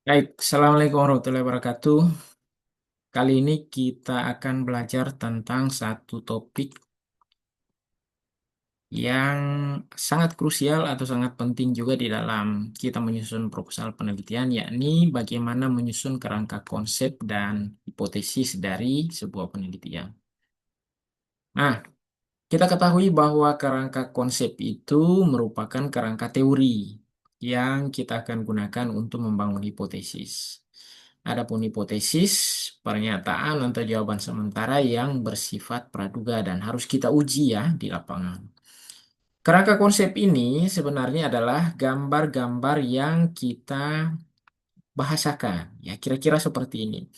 Baik, Assalamualaikum warahmatullahi wabarakatuh. Kali ini kita akan belajar tentang satu topik yang sangat krusial atau sangat penting juga di dalam kita menyusun proposal penelitian, yakni bagaimana menyusun kerangka konsep dan hipotesis dari sebuah penelitian. Nah, kita ketahui bahwa kerangka konsep itu merupakan kerangka teori yang kita akan gunakan untuk membangun hipotesis. Adapun hipotesis, pernyataan atau jawaban sementara yang bersifat praduga dan harus kita uji ya di lapangan. Kerangka konsep ini sebenarnya adalah gambar-gambar yang kita bahasakan. Ya, kira-kira seperti ini.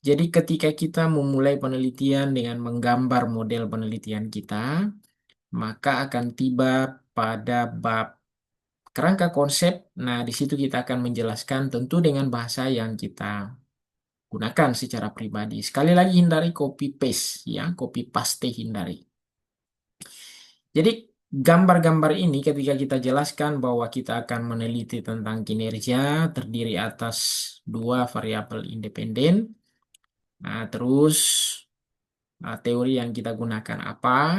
Jadi ketika kita memulai penelitian dengan menggambar model penelitian kita, maka akan tiba pada bab kerangka konsep. Nah, di situ kita akan menjelaskan tentu dengan bahasa yang kita gunakan secara pribadi. Sekali lagi hindari copy paste ya, copy paste hindari. Jadi gambar-gambar ini ketika kita jelaskan bahwa kita akan meneliti tentang kinerja terdiri atas dua variabel independen. Nah, terus teori yang kita gunakan apa?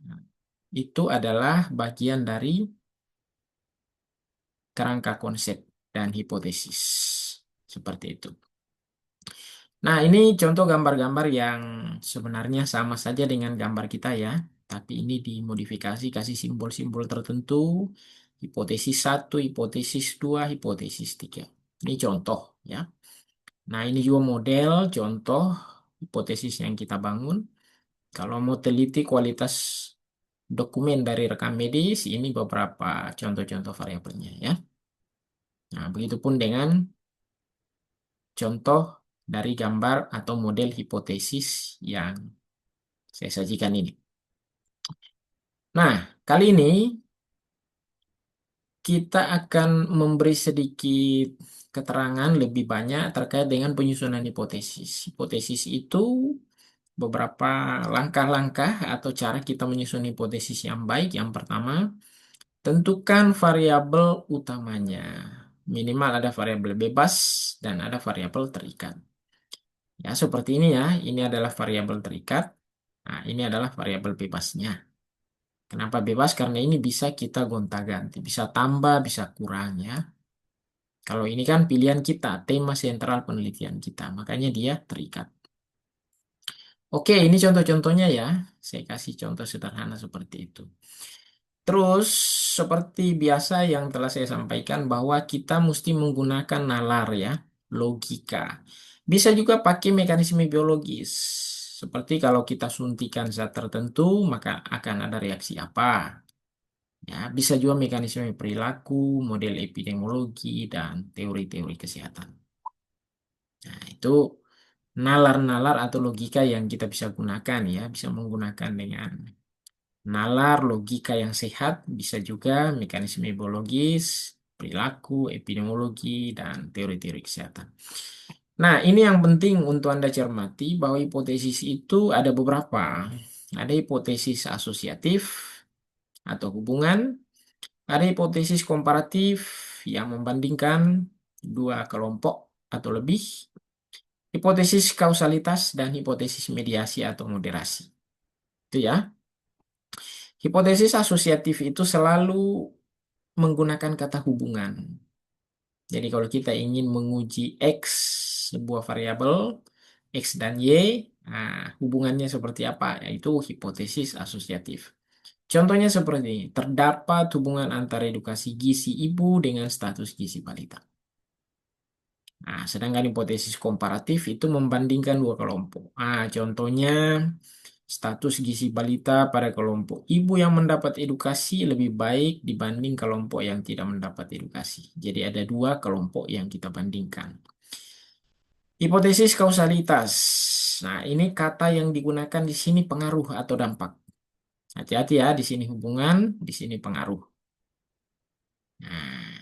Nah, itu adalah bagian dari kerangka konsep dan hipotesis. Seperti itu. Nah, ini contoh gambar-gambar yang sebenarnya sama saja dengan gambar kita ya. Tapi ini dimodifikasi, kasih simbol-simbol tertentu. Hipotesis satu, hipotesis 2, hipotesis 3. Ini contoh ya. Nah, ini juga model, contoh, hipotesis yang kita bangun. Kalau mau teliti kualitas dokumen dari rekam medis, ini beberapa contoh-contoh variabelnya ya. Nah, begitupun dengan contoh dari gambar atau model hipotesis yang saya sajikan ini. Nah, kali ini kita akan memberi sedikit keterangan lebih banyak terkait dengan penyusunan hipotesis. Hipotesis itu beberapa langkah-langkah atau cara kita menyusun hipotesis yang baik. Yang pertama, tentukan variabel utamanya. Minimal ada variabel bebas dan ada variabel terikat. Ya, seperti ini ya. Ini adalah variabel terikat. Nah, ini adalah variabel bebasnya. Kenapa bebas? Karena ini bisa kita gonta-ganti, bisa tambah, bisa kurang ya. Kalau ini kan pilihan kita, tema sentral penelitian kita, makanya dia terikat. Oke, ini contoh-contohnya ya. Saya kasih contoh sederhana seperti itu. Terus, seperti biasa yang telah saya sampaikan bahwa kita mesti menggunakan nalar ya, logika. Bisa juga pakai mekanisme biologis. Seperti kalau kita suntikan zat tertentu, maka akan ada reaksi apa. Ya, bisa juga mekanisme perilaku, model epidemiologi, dan teori-teori kesehatan. Nah, itu nalar-nalar atau logika yang kita bisa gunakan ya, bisa menggunakan dengan nalar logika yang sehat, bisa juga mekanisme biologis, perilaku, epidemiologi, dan teori-teori kesehatan. Nah, ini yang penting untuk Anda cermati bahwa hipotesis itu ada beberapa. Ada hipotesis asosiatif atau hubungan, ada hipotesis komparatif yang membandingkan dua kelompok atau lebih, hipotesis kausalitas, dan hipotesis mediasi atau moderasi. Itu ya. Hipotesis asosiatif itu selalu menggunakan kata hubungan. Jadi kalau kita ingin menguji X, sebuah variabel, X dan Y, nah, hubungannya seperti apa? Yaitu hipotesis asosiatif. Contohnya seperti ini, terdapat hubungan antara edukasi gizi ibu dengan status gizi balita. Nah, sedangkan hipotesis komparatif itu membandingkan dua kelompok. Nah, contohnya status gizi balita pada kelompok ibu yang mendapat edukasi lebih baik dibanding kelompok yang tidak mendapat edukasi. Jadi ada dua kelompok yang kita bandingkan. Hipotesis kausalitas. Nah, ini kata yang digunakan di sini pengaruh atau dampak. Hati-hati ya, di sini hubungan, di sini pengaruh. Nah,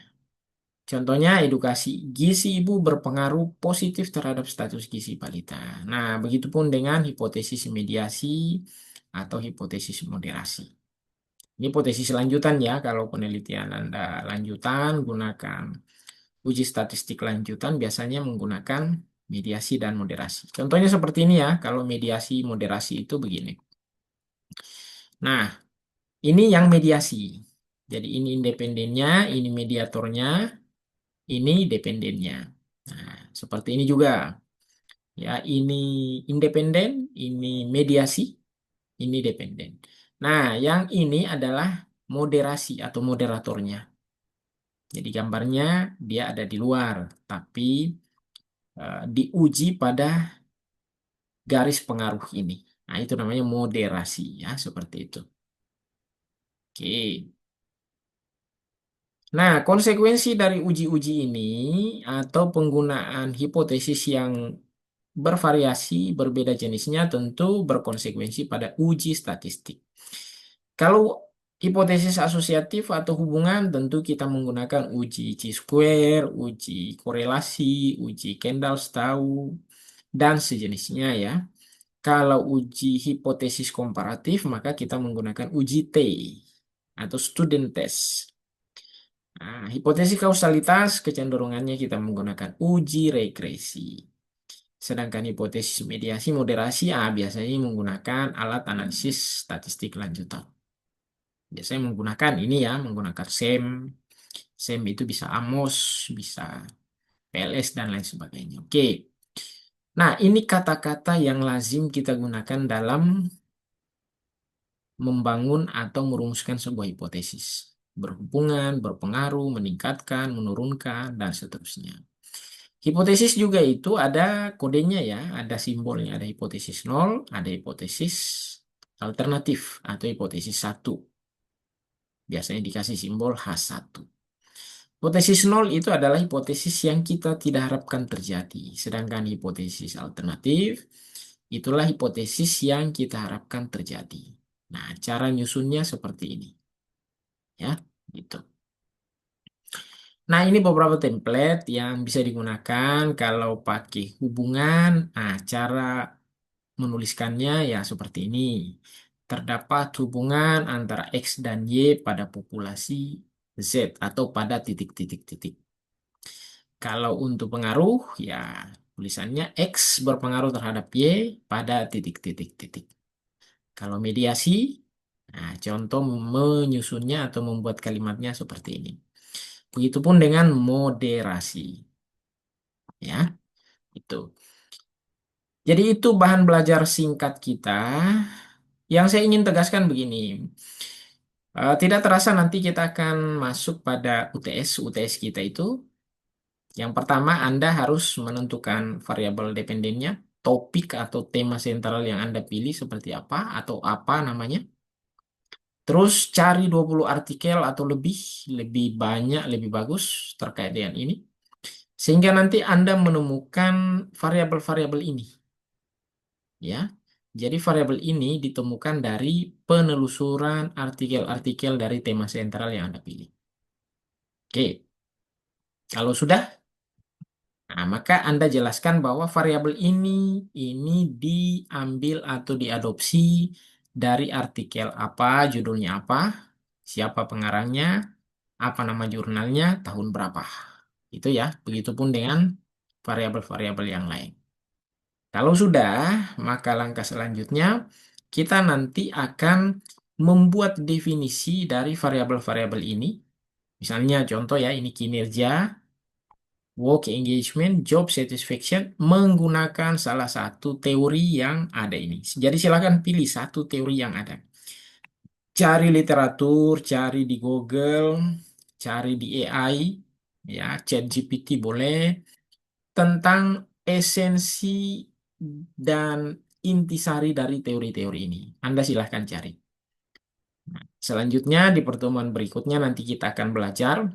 contohnya edukasi gizi ibu berpengaruh positif terhadap status gizi balita. Nah, begitupun dengan hipotesis mediasi atau hipotesis moderasi. Ini hipotesis lanjutan ya, kalau penelitian Anda lanjutan gunakan Uji statistik lanjutan biasanya menggunakan mediasi dan moderasi. Contohnya seperti ini ya, kalau mediasi moderasi itu begini. Nah, ini yang mediasi. Jadi ini independennya, ini mediatornya, ini dependennya. Nah, seperti ini juga. Ya, ini independen, ini mediasi, ini dependen. Nah, yang ini adalah moderasi atau moderatornya. Jadi gambarnya dia ada di luar, tapi diuji pada garis pengaruh ini. Nah, itu namanya moderasi ya, seperti itu. Oke. Nah, konsekuensi dari uji-uji ini atau penggunaan hipotesis yang bervariasi, berbeda jenisnya tentu berkonsekuensi pada uji statistik. Kalau hipotesis asosiatif atau hubungan tentu kita menggunakan uji chi-square, uji korelasi, uji Kendall-Stau, dan sejenisnya ya. Kalau uji hipotesis komparatif maka kita menggunakan uji T atau student test. Nah, hipotesis kausalitas kecenderungannya kita menggunakan uji regresi. Sedangkan hipotesis mediasi moderasi biasanya menggunakan alat analisis statistik lanjutan. Biasanya menggunakan ini ya, menggunakan SEM. SEM itu bisa AMOS, bisa PLS dan lain sebagainya. Oke. Nah, ini kata-kata yang lazim kita gunakan dalam membangun atau merumuskan sebuah hipotesis. Berhubungan, berpengaruh, meningkatkan, menurunkan, dan seterusnya. Hipotesis juga itu ada kodenya ya, ada simbolnya, ada hipotesis nol, ada hipotesis alternatif atau hipotesis satu. Biasanya dikasih simbol H1. Hipotesis nol itu adalah hipotesis yang kita tidak harapkan terjadi. Sedangkan hipotesis alternatif itulah hipotesis yang kita harapkan terjadi. Nah, cara nyusunnya seperti ini. Ya, gitu. Nah, ini beberapa template yang bisa digunakan kalau pakai hubungan. Nah, cara menuliskannya ya seperti ini. Terdapat hubungan antara X dan Y pada populasi Z atau pada titik-titik-titik. Kalau untuk pengaruh, ya tulisannya X berpengaruh terhadap Y pada titik-titik-titik. Kalau mediasi, nah contoh menyusunnya atau membuat kalimatnya seperti ini. Begitupun dengan moderasi, ya itu. Jadi itu bahan belajar singkat kita. Yang saya ingin tegaskan begini, tidak terasa nanti kita akan masuk pada UTS. UTS kita itu yang pertama, Anda harus menentukan variabel dependennya, topik atau tema sentral yang Anda pilih seperti apa, atau apa namanya. Terus cari 20 artikel atau lebih, lebih banyak, lebih bagus terkait dengan ini. Sehingga nanti Anda menemukan variabel-variabel ini. Ya, jadi variabel ini ditemukan dari penelusuran artikel-artikel dari tema sentral yang Anda pilih. Oke, kalau sudah, nah, maka Anda jelaskan bahwa variabel ini diambil atau diadopsi dari artikel apa, judulnya apa, siapa pengarangnya, apa nama jurnalnya, tahun berapa. Itu ya, begitupun dengan variabel-variabel yang lain. Kalau sudah, maka langkah selanjutnya kita nanti akan membuat definisi dari variabel-variabel ini. Misalnya contoh ya, ini kinerja, work engagement, job satisfaction menggunakan salah satu teori yang ada ini. Jadi silakan pilih satu teori yang ada. Cari literatur, cari di Google, cari di AI, ya, ChatGPT boleh, tentang esensi dan intisari dari teori-teori ini. Anda silahkan cari. Selanjutnya di pertemuan berikutnya nanti kita akan belajar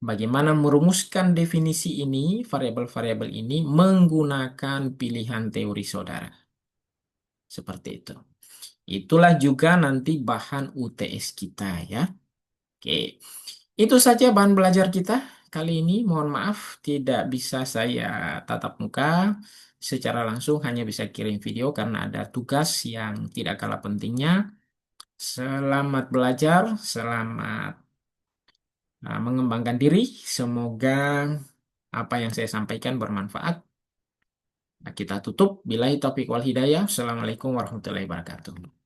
bagaimana merumuskan definisi ini, variabel-variabel ini menggunakan pilihan teori saudara. Seperti itu. Itulah juga nanti bahan UTS kita ya. Oke. Itu saja bahan belajar kita kali ini. Mohon maaf tidak bisa saya tatap muka secara langsung, hanya bisa kirim video karena ada tugas yang tidak kalah pentingnya. Selamat belajar, selamat mengembangkan diri. Semoga apa yang saya sampaikan bermanfaat. Nah, kita tutup. Billahi taufiq wal hidayah. Assalamualaikum warahmatullahi wabarakatuh.